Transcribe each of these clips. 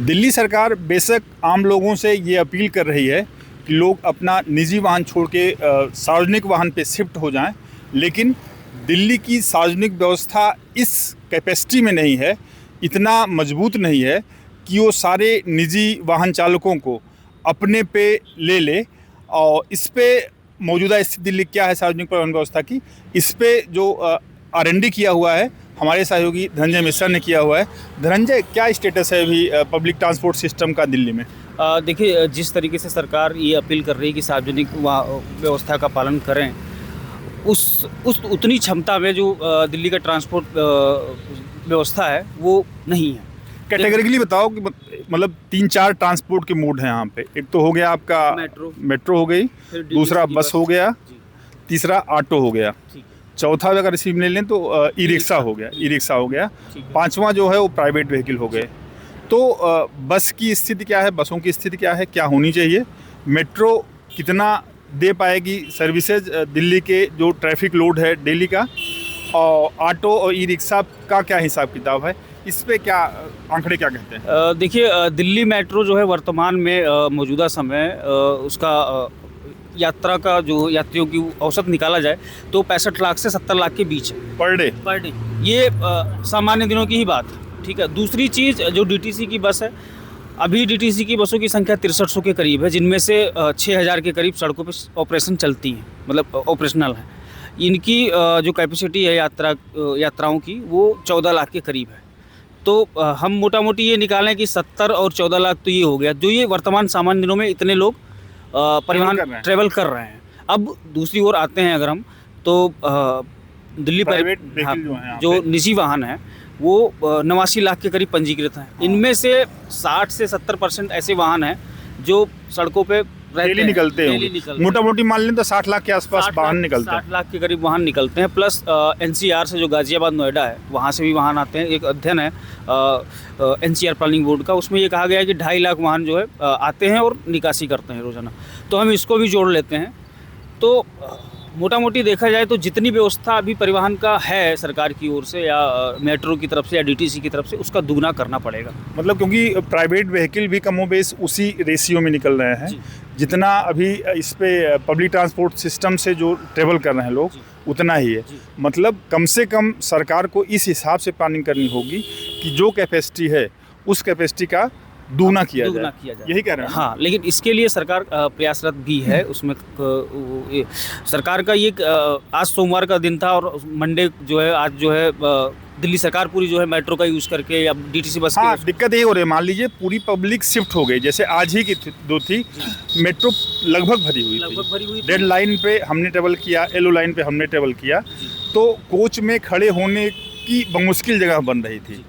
दिल्ली सरकार बेशक आम लोगों से ये अपील कर रही है कि लोग अपना निजी वाहन छोड़ के सार्वजनिक वाहन पे शिफ्ट हो जाएं, लेकिन दिल्ली की सार्वजनिक व्यवस्था इस कैपेसिटी में नहीं है, इतना मजबूत नहीं है कि वो सारे निजी वाहन चालकों को अपने पे ले ले। और इस पे मौजूदा स्थिति दिल्ली क्या है सार्वजनिक परिवहन व्यवस्था की, इस पे जो R&D किया हुआ है हमारे सहयोगी धनंजय मिश्रा ने किया हुआ है। धनंजय, क्या स्टेटस है अभी पब्लिक ट्रांसपोर्ट सिस्टम का दिल्ली में? देखिए, जिस तरीके से सरकार ये अपील कर रही है कि सार्वजनिक व्यवस्था का पालन करें, उस उतनी क्षमता में जो दिल्ली का ट्रांसपोर्ट व्यवस्था है वो नहीं है। कैटेगरिकली बताओ कि मतलब 3-4 ट्रांसपोर्ट के मोड हैं यहाँ पे। एक तो हो गया आपका मेट्रो हो गई, दूसरा बस हो गया, तीसरा ऑटो हो गया, चौथा अगर रिसीव ले लें तो ई रिक्शा हो गया, पांचवा जो है वो प्राइवेट व्हीकल हो गए। तो बस की स्थिति क्या है, बसों की स्थिति क्या है, क्या होनी चाहिए, मेट्रो कितना दे पाएगी सर्विसेज दिल्ली के जो ट्रैफिक लोड है डेली का, और ऑटो और ई रिक्शा का क्या हिसाब किताब है, इस पे क्या आंकड़े क्या कहते हैं? देखिए, दिल्ली मेट्रो जो है वर्तमान में मौजूदा समय उसका यात्रा का जो यात्रियों की औसत निकाला जाए तो 65 लाख से 70 लाख के बीच है पर डे। ये सामान्य दिनों की ही बात है, ठीक है। दूसरी चीज़, जो DTC की बस है, अभी DTC की बसों की संख्या 6300 के करीब है, जिनमें से 6000 के करीब सड़कों पे ऑपरेशन चलती हैं, मतलब ऑपरेशनल है। इनकी जो कैपेसिटी है यात्राओं की वो 14 लाख के करीब है। तो हम मोटा मोटी ये निकालें कि 70 और 14 लाख तो ये हो गया, जो ये वर्तमान सामान्य दिनों में इतने लोग परिवहन ट्रेवल कर रहे हैं। अब दूसरी ओर आते हैं अगर हम, तो दिल्ली प्राइवेट जो निजी वाहन है वो 89 लाख के करीब पंजीकृत हैं। इनमें से 60 से 70% ऐसे वाहन हैं जो सड़कों पे डेली निकलते हैं। मोटा मोटी मान लें तो 60 लाख के आसपास वाहन निकलते हैं। 60 लाख के करीब वाहन निकलते हैं, प्लस NCR से जो गाजियाबाद नोएडा है वहाँ से भी वाहन आते हैं। एक अध्ययन है NCR प्लानिंग बोर्ड का, उसमें ये कहा गया है कि 2.5 लाख वाहन जो है आते हैं और निकासी करते हैं रोजाना। तो हम इसको भी जोड़ लेते हैं। तो मोटा मोटी देखा जाए तो जितनी व्यवस्था अभी परिवहन का है सरकार की ओर से या मेट्रो की तरफ से या DTC की तरफ से, उसका दुगना करना पड़ेगा। मतलब क्योंकि प्राइवेट व्हीकल भी कमोबेश उसी रेशियो में निकल रहे हैं, जितना अभी इस पे पब्लिक ट्रांसपोर्ट सिस्टम से जो ट्रेवल कर रहे हैं लोग उतना ही है। मतलब कम से कम सरकार को इस हिसाब से प्लानिंग करनी होगी कि जो कैपेसिटी है उस कैपेसिटी का दुगना किया जाए, यही कह रहे हैं। हाँ, लेकिन इसके लिए सरकार प्रयासरत भी है। उसमें सरकार का ये आज सोमवार का दिन था और मंडे जो है, आज जो है दिल्ली सरकार पूरी जो है मेट्रो का यूज़ करके या DTC बस। हाँ, दिक्कत ये हो रही है, मान लीजिए पूरी पब्लिक शिफ्ट हो गई, जैसे आज ही की दो थी, मेट्रो लगभग भरी हुई थी। रेड लाइन पे हमने ट्रेवल किया, येलो लाइन पे हमने ट्रेवल किया, तो कोच में खड़े होने की मुश्किल जगह बन रही थी।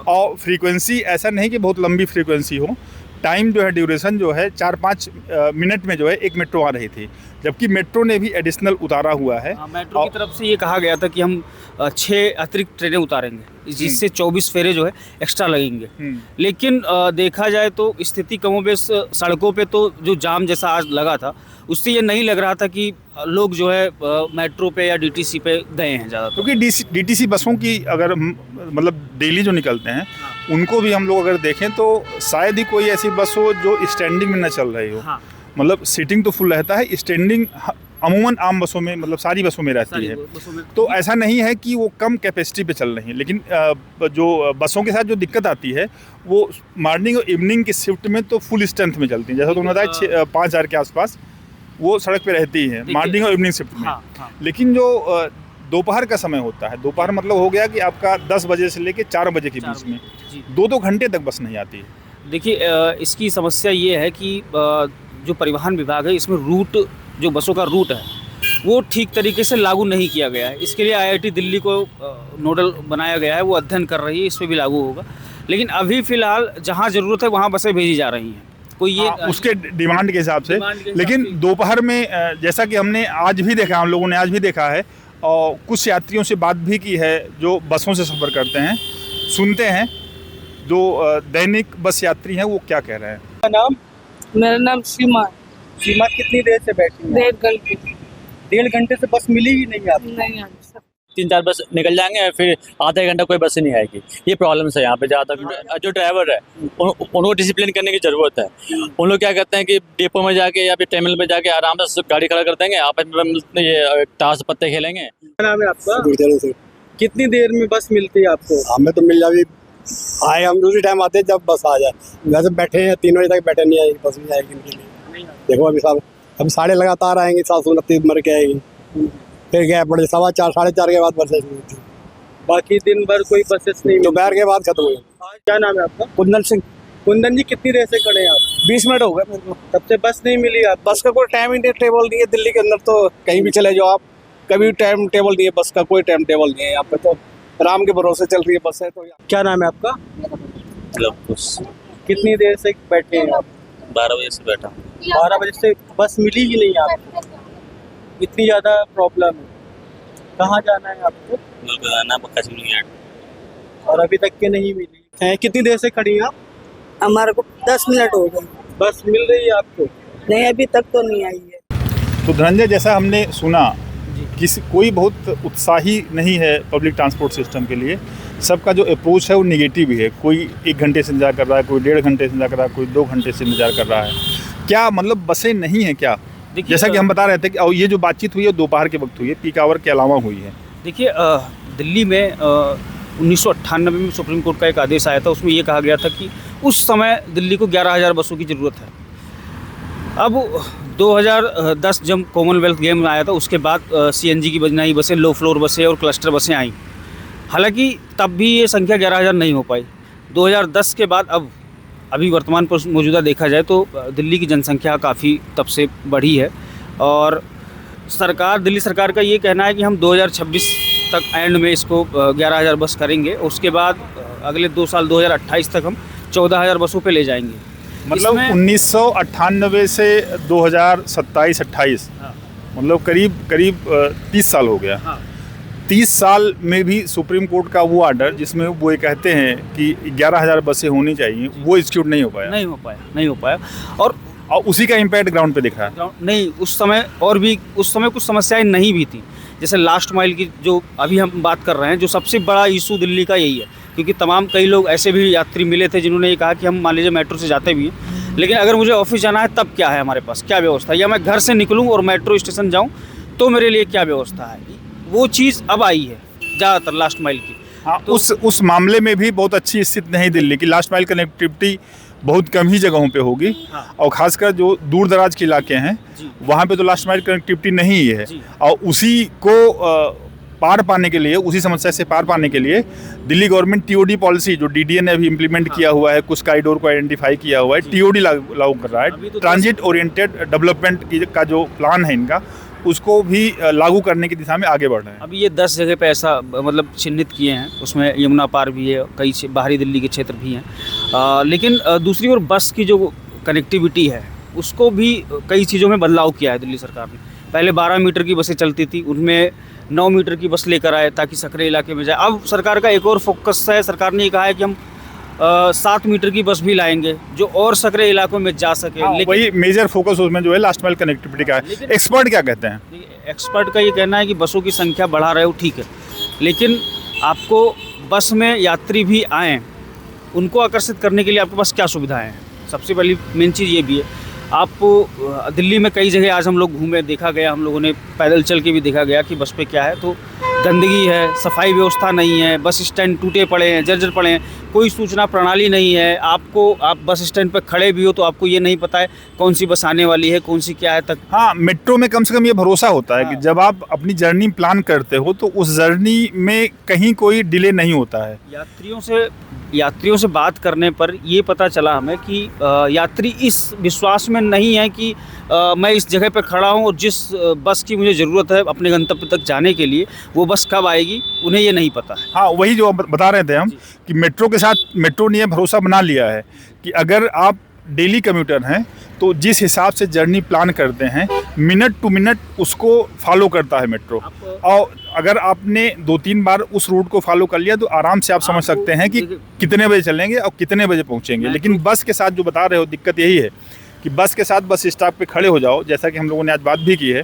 और फ्रीक्वेंसी ऐसा नहीं कि बहुत लंबी फ्रीक्वेंसी हो, टाइम जो है, ड्यूरेशन जो है 4-5 मिनट में जो है एक मेट्रो आ रही थी, जबकि मेट्रो ने भी एडिशनल उतारा हुआ है। मेट्रो की तरफ से ये कहा गया था कि हम 6 अतिरिक्त ट्रेनें उतारेंगे, जिससे 24 फेरे जो है एक्स्ट्रा लगेंगे। लेकिन देखा जाए तो स्थिति कमोबेश सड़कों पे तो जो जाम जैसा आज लगा था, उससे ये नहीं लग रहा था कि लोग जो है मेट्रो पे या DTC पे गए हैं ज़्यादा। क्योंकि DTC बसों की अगर मतलब डेली जो निकलते हैं उनको भी हम लोग अगर देखें तो शायद ही कोई ऐसी बस हो जो स्टैंडिंग में न चल रही हो। मतलब सीटिंग तो फुल रहता है, स्टैंडिंग अमूमन आम बसों में, मतलब सारी बसों में रहती है। तो ऐसा नहीं है कि वो कम कैपेसिटी पे चल रही है, लेकिन जो बसों के साथ जो दिक्कत आती है वो मॉर्निंग और इवनिंग की शिफ्ट में तो फुल स्ट्रेंथ में चलती है। जैसा तुमने बताया 5,000 के आसपास वो सड़क पे रहती है मॉर्निंग और इवनिंग शिफ्ट में। लेकिन जो दोपहर का समय होता है, दोपहर मतलब हो गया कि आपका 10 बजे से लेकर 4 बजे के बीच में 2-2 घंटे तक बस नहीं आती है। देखिए, इसकी समस्या ये है कि जो परिवहन विभाग है, इसमें रूट, जो बसों का रूट है वो ठीक तरीके से लागू नहीं किया गया है। इसके लिए IIT दिल्ली को नोडल बनाया गया है, वो अध्ययन कर रही है, इस पर भी लागू होगा। लेकिन अभी फ़िलहाल जहाँ ज़रूरत है वहाँ बसें भेजी जा रही हैं, कोई ये उसके डिमांड के हिसाब से। लेकिन दोपहर में जैसा कि हमने आज भी देखा, हम लोगों ने आज भी देखा है और कुछ यात्रियों से बात भी की है जो बसों से सफ़र करते हैं, सुनते हैं जो दैनिक बस यात्री हैं वो क्या कह रहे हैं। मेरा नाम सीमा। सीमा कितनी देर से बैठी हैं? 1.5 घंटे। 1.5 घंटे से बस मिली ही नहीं आपको? नहीं। 3-4 बस निकल जाएंगे, फिर आधा घंटा कोई बस ही नहीं आएगी। ये प्रॉब्लम्स है यहाँ पे ज़्यादा। जो ड्राइवर है उनको डिसिप्लिन करने की ज़रूरत है। उन लोग क्या करते हैं कि डिपो में जाके या फिर टर्मिनल में जाके आराम से गाड़ी खड़ा कर देंगे, आपस में ये ताश पत्ते खेलेंगे। क्या नाम है आपका? गुरुदेव से कितनी देर में बस मिलती है आपको? हमें तो मिल जाएगी। आए हम दूसरी टाइम आते हैं जब बस आ जाए। वैसे बैठे हैं 3 बजे तक बैठे नहीं आएगी, बस नहीं आएगी इनके लिए। देखो अभी साहब अभी साढ़े लगातार आएंगे, 729 मर के आएगी, फिर गैप पड़े 4:15 4:30 के बाद बसें शुरू होती है। बाकी दिन भर कोई बसेस नहीं मिलती। दोपहर के बाद खत्म हुई। क्या नाम है आपका? कुंदन सिंह। कुंदन जी, कितनी देर से खड़े हैं आप? 20 मिनट हो गए मेरे को। तब से बस नहीं मिली आप? बस का कोई टाइम ही टेबल नहीं है दिल्ली के अंदर, तो कहीं भी चले जाओ आप, कभी टाइम टेबल नहीं है, बस का कोई टाइम टेबल नहीं है यहाँ पे। तो राम के भरोसे चल रही है बस है। तो क्या नाम है आपका? कितनी देर से बैठे हैं आप? 12 बजे से बैठा। 12 बजे से बस मिली ही नहीं आपको? इतनी ज़्यादा प्रॉब्लम है। कहाँ जाना है आपको? और अभी तक के नहीं मिली है। कितनी देर से खड़ी हैं आप? हमारे को 10 मिनट हो गए। बस मिल रही है आपको? नहीं, अभी तक तो नहीं आई है। तो धनंजय, जैसा हमने सुना किसी कोई बहुत उत्साही नहीं है पब्लिक ट्रांसपोर्ट सिस्टम के लिए। सबका जो अप्रोच है वो निगेटिव ही है। कोई 1 घंटे से इंतजार कर रहा है, कोई 1.5 घंटे से इंतजार कर रहा है, कोई 2 घंटे से इंतजार कर रहा है। क्या मतलब बसें नहीं है क्या? जैसा कि हम बता रहे थे कि और ये जो बातचीत हुई है दोपहर के वक्त हुई है, पीक आवर के अलावा हुई है। देखिए, दिल्ली में 1998 में सुप्रीम कोर्ट का एक आदेश आया था। उसमें ये कहा गया था कि उस समय दिल्ली को 11,000 बसों की ज़रूरत है। अब 2010 जब कॉमनवेल्थ गेम आया था उसके बाद CNG की नई बसें, लो फ्लोर बसें और क्लस्टर बसें आई। हालांकि तब भी ये संख्या 11,000 नहीं हो पाई। 2010 के बाद अभी वर्तमान पर मौजूदा देखा जाए तो दिल्ली की जनसंख्या काफ़ी तब से बढ़ी है। और दिल्ली सरकार का ये कहना है कि हम 2026 तक एंड में इसको 11,000 बस करेंगे। उसके बाद अगले 2 साल 2028 तक हम 14,000 बसों पे ले जाएंगे। मतलब 1998 से 2027-28 मतलब करीब 30 साल हो गया। 30 साल में भी सुप्रीम कोर्ट का वो आर्डर जिसमें वो ये कहते हैं कि 11,000 बसें होनी चाहिए, वो एग्जीक्यूट नहीं हो पाया। और उसी का इम्पैक्ट ग्राउंड पे दिख रहा है। नहीं, उस समय कुछ समस्याएं नहीं भी थी। जैसे लास्ट माइल की जो अभी हम बात कर रहे हैं, जो सबसे बड़ा इशू दिल्ली का यही है। क्योंकि कई लोग ऐसे भी यात्री मिले थे जिन्होंने ये कहा कि हम मान लीजिए मेट्रो से जाते भी हैं, लेकिन अगर मुझे ऑफिस जाना है तब क्या है, हमारे पास क्या व्यवस्था है, या मैं घर से निकलूँ और मेट्रो स्टेशन जाऊँ तो मेरे लिए क्या व्यवस्था है। वो चीज़ अब आई है ज़्यादातर लास्ट माइल की। हाँ, तो उस मामले में भी बहुत अच्छी स्थिति नहीं दिल्ली की। लास्ट माइल कनेक्टिविटी बहुत कम ही जगहों पे होगी। हाँ। और खासकर जो दूर दराज के इलाके हैं वहाँ पे तो लास्ट माइल कनेक्टिविटी नहीं है। और उसी को पार पाने के लिए, उसी समस्या से पार पाने के लिए दिल्ली गवर्नमेंट TOD पॉलिसी जो DDA ने अभी इम्प्लीमेंट किया हुआ है, कुछ कॉरिडोर को आइडेंटिफाई किया हुआ है, TOD लागू कर रहा है। ट्रांजिट ओरिएंटेड डेवलपमेंट का जो प्लान है इनका, उसको भी लागू करने की दिशा में आगे बढ़ रहे हैं। अभी ये 10 जगह पे ऐसा मतलब चिन्हित किए हैं। उसमें यमुना पार भी है, कई बाहरी दिल्ली के क्षेत्र भी हैं। लेकिन दूसरी ओर बस की जो कनेक्टिविटी है उसको भी कई चीज़ों में बदलाव किया है दिल्ली सरकार ने। पहले 12 मीटर की बसें चलती थी, उनमें 9 मीटर की बस लेकर आए ताकि सकरे इलाके में जाए। अब सरकार का एक और फोकस है, सरकार ने ये कहा है कि हम 7 मीटर की बस भी लाएंगे जो और सकरे इलाकों में जा सके। हाँ, वही मेजर फोकस उसमें जो है लास्ट माइल कनेक्टिविटी का है। एक्सपर्ट क्या कहते हैं? एक्सपर्ट का ये कहना है कि बसों की संख्या बढ़ा रहे हो ठीक है, लेकिन आपको बस में यात्री भी आएँ, उनको आकर्षित करने के लिए आपके पास क्या सुविधाएँ हैं? सबसे पहली मेन चीज़ ये भी है, आप दिल्ली में कई जगह आज हम लोग घूमे, देखा गया, हम लोगों ने पैदल चल के भी देखा गया कि बस पे क्या है। तो गंदगी है, सफाई व्यवस्था नहीं है, बस स्टैंड टूटे पड़े हैं, जर्जर पड़े हैं, कोई सूचना प्रणाली नहीं है। आप बस स्टैंड पर खड़े भी हो तो आपको ये नहीं पता है कौन सी बस आने वाली है, कौन सी क्या है तक। हाँ, मेट्रो में कम से कम ये भरोसा होता है कि जब आप अपनी जर्नी प्लान करते हो तो उस जर्नी में कहीं कोई डिले नहीं होता है। यात्रियों से बात करने पर ये पता चला हमें कि यात्री इस विश्वास में नहीं है कि मैं इस जगह पे खड़ा हूँ और जिस बस की मुझे ज़रूरत है अपने गंतव्य तक जाने के लिए, वो बस कब आएगी उन्हें ये नहीं पता है। हाँ, वही जो बता रहे थे हम कि मेट्रो ने भरोसा बना लिया है कि अगर आप डेली कम्यूटर हैं तो जिस हिसाब से जर्नी प्लान करते हैं मिनट टू मिनट उसको फॉलो करता है मेट्रो। और अगर आपने 2-3 बार उस रूट को फॉलो कर लिया तो आराम से आप समझ सकते हैं कि कितने बजे चलेंगे और कितने बजे पहुंचेंगे। लेकिन बस के साथ जो बता रहे हो दिक्कत यही है कि बस के साथ बस स्टॉप पे खड़े हो जाओ, जैसा कि हम लोगों ने आज बात भी की है,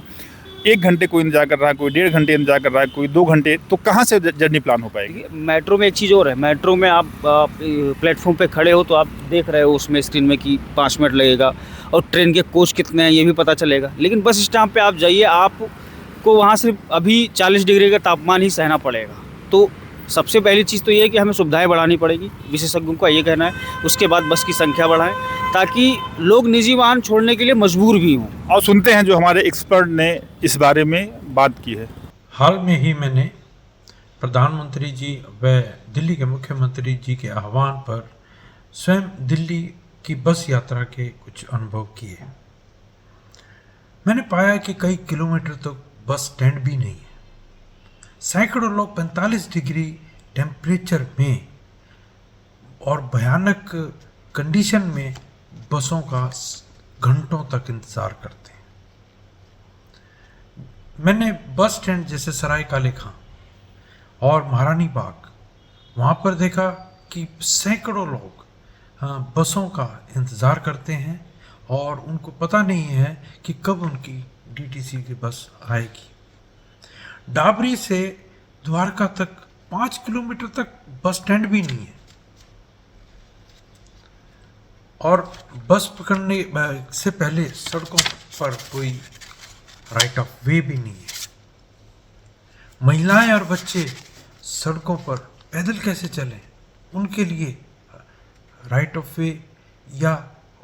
1 घंटे कोई इंतजार कर रहा है, कोई 1.5 घंटे इंतजार कर रहा है, कोई 2 घंटे, तो कहाँ से जर्नी प्लान हो पाएगी? देखिए, मेट्रो में एक चीज़ और है, मेट्रो में आप प्लेटफॉर्म पे खड़े हो तो आप देख रहे हो उसमें स्क्रीन में कि 5 मिनट लगेगा और ट्रेन के कोच कितने हैं ये भी पता चलेगा। लेकिन बस स्टॉप पे आप जाइए, आपको वहाँ सिर्फ अभी 40 डिग्री का तापमान ही सहना पड़ेगा। तो सबसे पहली चीज़ तो ये है कि हमें सुविधाएं बढ़ानी पड़ेगी, विशेषज्ञों का ये कहना है। उसके बाद बस की संख्या बढ़ाएं ताकि लोग निजी वाहन छोड़ने के लिए मजबूर भी हों। और सुनते हैं जो हमारे एक्सपर्ट ने इस बारे में बात की है। हाल में ही मैंने प्रधानमंत्री जी व दिल्ली के मुख्यमंत्री जी के आह्वान पर स्वयं दिल्ली की बस यात्रा के कुछ अनुभव किए। मैंने पाया कि कई किलोमीटर तक बस स्टैंड भी नहीं है। सैकड़ों लोग 45 डिग्री टेम्परेचर में और भयानक कंडीशन में बसों का घंटों तक इंतज़ार करते हैं। मैंने बस स्टैंड जैसे सराय काले खां और महारानी बाग वहाँ पर देखा कि सैकड़ों लोग बसों का इंतज़ार करते हैं और उनको पता नहीं है कि कब उनकी डीटीसी की बस आएगी। डाबरी से द्वारका तक 5 किलोमीटर तक बस स्टैंड भी नहीं है और बस पकड़ने से पहले सड़कों पर कोई राइट ऑफ वे भी नहीं है। महिलाएं और बच्चे सड़कों पर पैदल कैसे चलें, उनके लिए राइट ऑफ वे या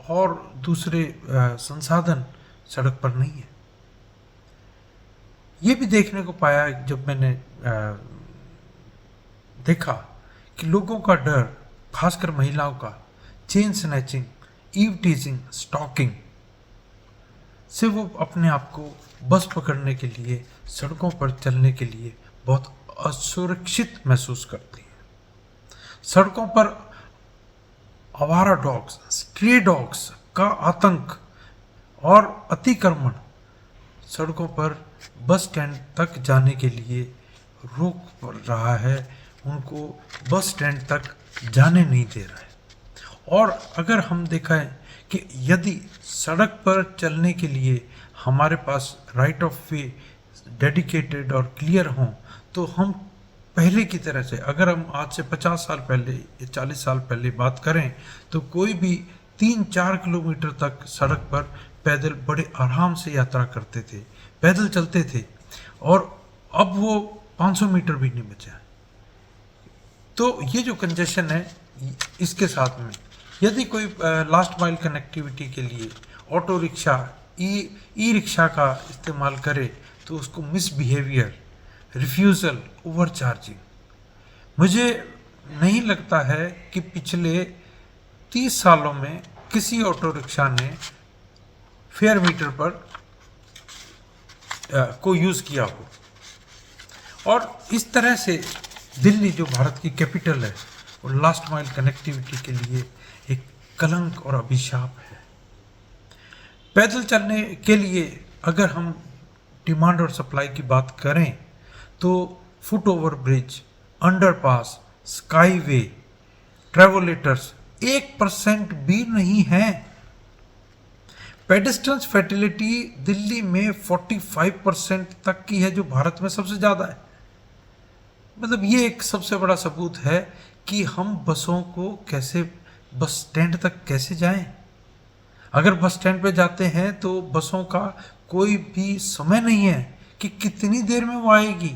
और दूसरे संसाधन सड़क पर नहीं है। ये भी देखने को पाया जब मैंने देखा कि लोगों का डर, खासकर महिलाओं का, chain snatching, eve teasing, stalking से वो अपने आप को बस पकड़ने के लिए, सड़कों पर चलने के लिए बहुत असुरक्षित महसूस करती हैं। सड़कों पर आवारा डॉग्स, स्ट्रे डॉग्स का आतंक और अतिक्रमण सड़कों पर बस स्टैंड तक जाने के लिए रोक रहा है, उनको बस स्टैंड तक जाने नहीं दे रहा है। और अगर हम देखें कि यदि सड़क पर चलने के लिए हमारे पास राइट ऑफ वे डेडिकेटेड और क्लियर हों तो हम पहले की तरह से, अगर हम आज से 50 साल पहले या 40 साल पहले बात करें तो कोई भी 3-4 किलोमीटर तक सड़क पर पैदल बड़े आराम से यात्रा करते थे, पैदल चलते थे और अब वो 500 मीटर भी नहीं बचा। तो ये जो कंजेशन है, इसके साथ में यदि कोई लास्ट माइल कनेक्टिविटी के लिए ऑटो रिक्शा, ई रिक्शा का इस्तेमाल करे तो उसको मिसबिहेवियर, रिफ्यूज़ल, ओवर चार्जिंग। मुझे नहीं लगता है कि पिछले 30 सालों में किसी ऑटो रिक्शा ने फेयर मीटर पर को यूज़ किया हो। और इस तरह से दिल्ली जो भारत की कैपिटल है और लास्ट माइल कनेक्टिविटी के लिए एक कलंक और अभिशाप है। पैदल चलने के लिए अगर हम डिमांड और सप्लाई की बात करें तो foot over bridge, underpass, skyway, travelators 1% भी नहीं है। पेडेस्ट्रियंस फैटिलिटी दिल्ली में 45% तक की है, जो भारत में सबसे ज़्यादा है। मतलब ये एक सबसे बड़ा सबूत है कि हम बसों को कैसे, बस स्टैंड तक कैसे जाएं। अगर बस स्टैंड पे जाते हैं तो बसों का कोई भी समय नहीं है कि कितनी देर में वो आएगी।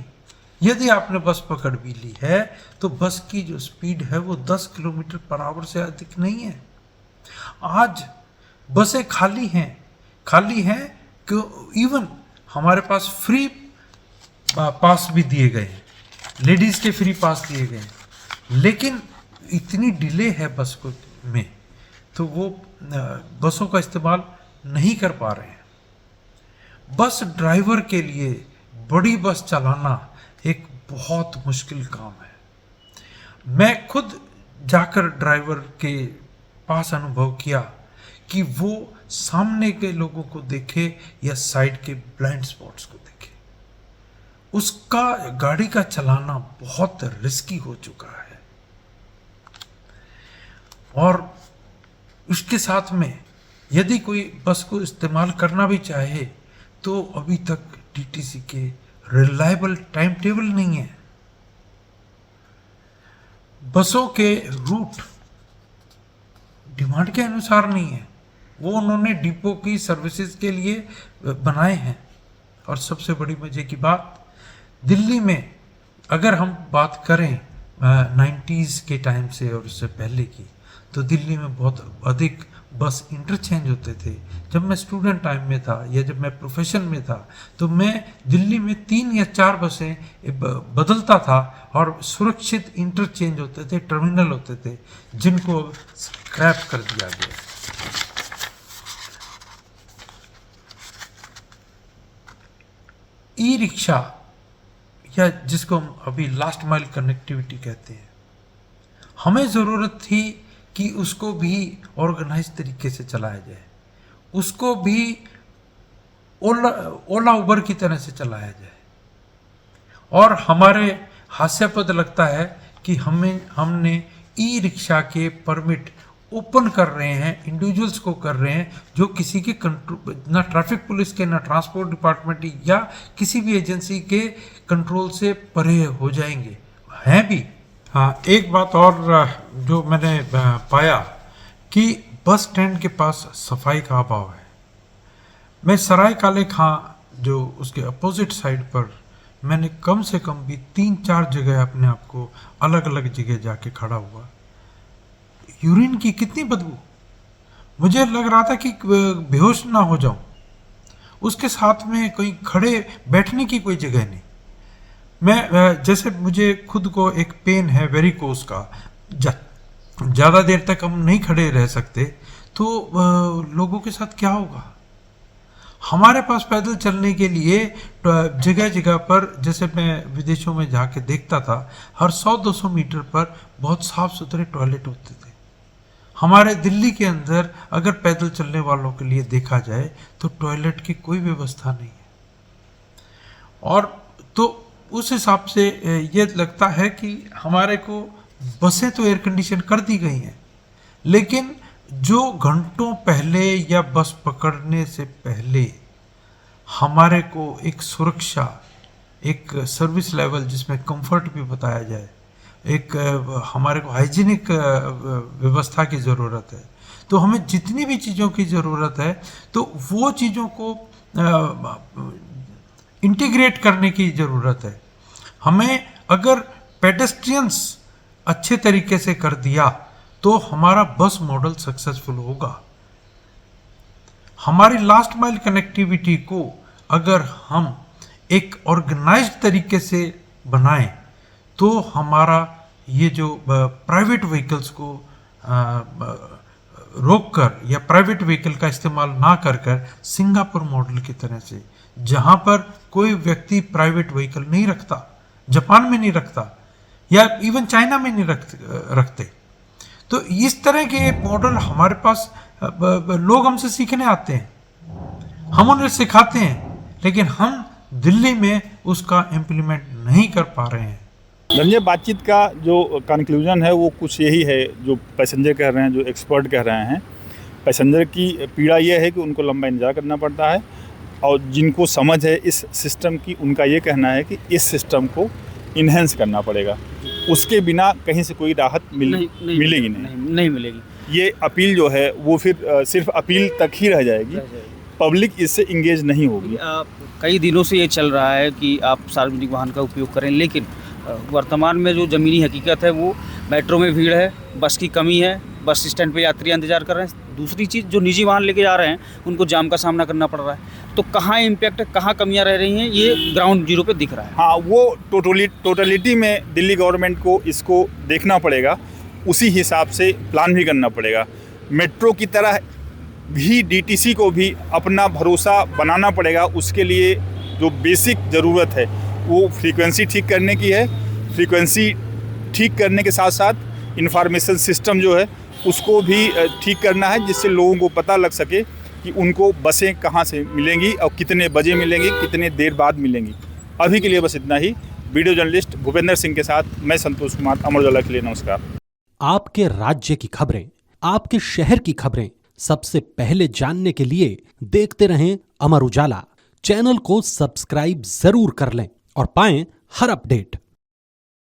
यदि आपने बस पकड़ भी ली है तो बस की जो स्पीड है वो 10 किलोमीटर पर आवर से अधिक नहीं है। आज बसें खाली हैं कि इवन हमारे पास फ्री पास भी दिए गए हैं, लेडीज़ के फ्री पास दिए गए हैं, लेकिन इतनी डिले है बस को में तो वो बसों का इस्तेमाल नहीं कर पा रहे हैं। बस ड्राइवर के लिए बड़ी बस चलाना एक बहुत मुश्किल काम है। मैं खुद जाकर ड्राइवर के पास अनुभव किया कि वो सामने के लोगों को देखे या साइड के ब्लाइंड स्पॉट्स को देखे। उसका गाड़ी का चलाना बहुत रिस्की हो चुका है। और उसके साथ में यदि कोई बस को इस्तेमाल करना भी चाहे तो अभी तक डीटीसी के रिलायबल टाइम टेबल नहीं है। बसों के रूट डिमांड के अनुसार नहीं है, वो उन्होंने डिपो की सर्विसेज के लिए बनाए हैं। और सबसे बड़ी मजे की बात, दिल्ली में अगर हम बात करें 90s के टाइम से और उससे पहले की, तो दिल्ली में बहुत अधिक बस इंटरचेंज होते थे। जब मैं स्टूडेंट टाइम में था या जब मैं प्रोफेशन में था, तो मैं दिल्ली में 3 या 4 बसें बदलता था और सुरक्षित इंटरचेंज होते थे, टर्मिनल होते थे, जिनको अब स्क्रैप कर दिया गया। ई रिक्शा या जिसको हम अभी लास्ट माइल कनेक्टिविटी कहते हैं, हमें ज़रूरत थी कि उसको भी ऑर्गेनाइज तरीके से चलाया जाए, उसको भी ओला उबर की तरह से चलाया जाए। और हमारे हास्यास्पद लगता है कि हमने ई रिक्शा के परमिट ओपन कर रहे हैं, इंडिविजुअल्स को कर रहे हैं, जो किसी के कंट्रोल, ना ट्रैफिक पुलिस के, ना ट्रांसपोर्ट डिपार्टमेंट या किसी भी एजेंसी के कंट्रोल से परे हो जाएंगे, हैं भी। हाँ, एक बात और जो मैंने पाया कि बस स्टैंड के पास सफाई का अभाव है। मैं सराय काले खां जो उसके अपोजिट साइड पर, मैंने कम से कम भी 3-4 जगह अपने आप को अलग अलग जगह जाके खड़ा हुआ। यूरिन की कितनी बदबू, मुझे लग रहा था कि बेहोश ना हो जाऊं। उसके साथ में कोई खड़े बैठने की कोई जगह नहीं। मैं जैसे मुझे खुद को एक पेन है वेरिकोस का, ज़्यादा देर तक हम नहीं खड़े रह सकते, तो लोगों के साथ क्या होगा। हमारे पास पैदल चलने के लिए जगह जगह पर, जैसे मैं विदेशों में जाके देखता था, हर 100-200 मीटर पर बहुत साफ सुथरे टॉयलेट होते थे। हमारे दिल्ली के अंदर अगर पैदल चलने वालों के लिए देखा जाए तो टॉयलेट की कोई व्यवस्था नहीं है। और तो उस हिसाब से ये लगता है कि हमारे को बसें तो एयर कंडीशन कर दी गई हैं, लेकिन जो घंटों पहले या बस पकड़ने से पहले हमारे को एक सुरक्षा, एक सर्विस लेवल जिसमें कंफर्ट भी बताया जाए, एक हमारे को हाइजीनिक व्यवस्था की ज़रूरत है। तो हमें जितनी भी चीज़ों की ज़रूरत है, तो वो चीज़ों को इंटीग्रेट करने की ज़रूरत है। हमें अगर पेडेस्ट्रियंस अच्छे तरीके से कर दिया तो हमारा बस मॉडल सक्सेसफुल होगा। हमारी लास्ट माइल कनेक्टिविटी को अगर हम एक ऑर्गेनाइज्ड तरीके से बनाएं, तो हमारा ये जो प्राइवेट व्हीकल्स को रोककर या प्राइवेट व्हीकल का इस्तेमाल ना कर सिंगापुर मॉडल की तरह से, जहाँ पर कोई व्यक्ति प्राइवेट व्हीकल नहीं रखता, जापान में नहीं रखता या इवन चाइना में नहीं रखते, तो इस तरह के मॉडल हमारे पास लोग हमसे सीखने आते हैं, हम उन्हें सिखाते हैं, लेकिन हम दिल्ली में उसका इम्प्लीमेंट नहीं कर पा रहे हैं। धनंजय, बातचीत का जो कंक्लूजन है वो कुछ यही है जो पैसेंजर कह रहे हैं, जो एक्सपर्ट कह रहे हैं। पैसेंजर की पीड़ा ये है कि उनको लंबा इंतजार करना पड़ता है, और जिनको समझ है इस सिस्टम की, उनका ये कहना है कि इस सिस्टम को इन्हेंस करना पड़ेगा, उसके बिना कहीं से कोई राहत मिलेगी नहीं मिलेगी। ये अपील जो है वो फिर सिर्फ अपील तक ही रह जाएगी, पब्लिक इससे इंगेज नहीं होगी। कई दिनों से ये चल रहा है कि आप सार्वजनिक वाहन का उपयोग करें, लेकिन वर्तमान में जो ज़मीनी हकीकत है वो मेट्रो में भीड़ है, बस की कमी है, बस स्टैंड पे यात्री इंतजार कर रहे हैं। दूसरी चीज़, जो निजी वाहन लेके जा रहे हैं उनको जाम का सामना करना पड़ रहा है। तो कहाँ इम्पैक्ट है, कहाँ कमियाँ रह रही हैं, ये ग्राउंड जीरो पे दिख रहा है। हाँ, वो टोटलिटी में दिल्ली गवर्नमेंट को इसको देखना पड़ेगा, उसी हिसाब से प्लान भी करना पड़ेगा। मेट्रो की तरह भी डीटीसी को भी अपना भरोसा बनाना पड़ेगा। उसके लिए जो बेसिक ज़रूरत है वो फ्रीक्वेंसी ठीक करने की है। फ्रीक्वेंसी ठीक करने के साथ साथ इंफॉर्मेशन सिस्टम जो है उसको भी ठीक करना है, जिससे लोगों को पता लग सके कि उनको बसें कहाँ से मिलेंगी और कितने बजे मिलेंगी, कितने देर बाद मिलेंगी। अभी के लिए बस इतना ही। वीडियो जर्नलिस्ट भूपेंद्र सिंह के साथ मैं संतोष कुमार, अमर उजाला के लिए नमस्कार। आपके राज्य की खबरें, आपके शहर की खबरें सबसे पहले जानने के लिए देखते रहें अमर उजाला। चैनल को सब्सक्राइब जरूर कर लें और पाएं हर अपडेट।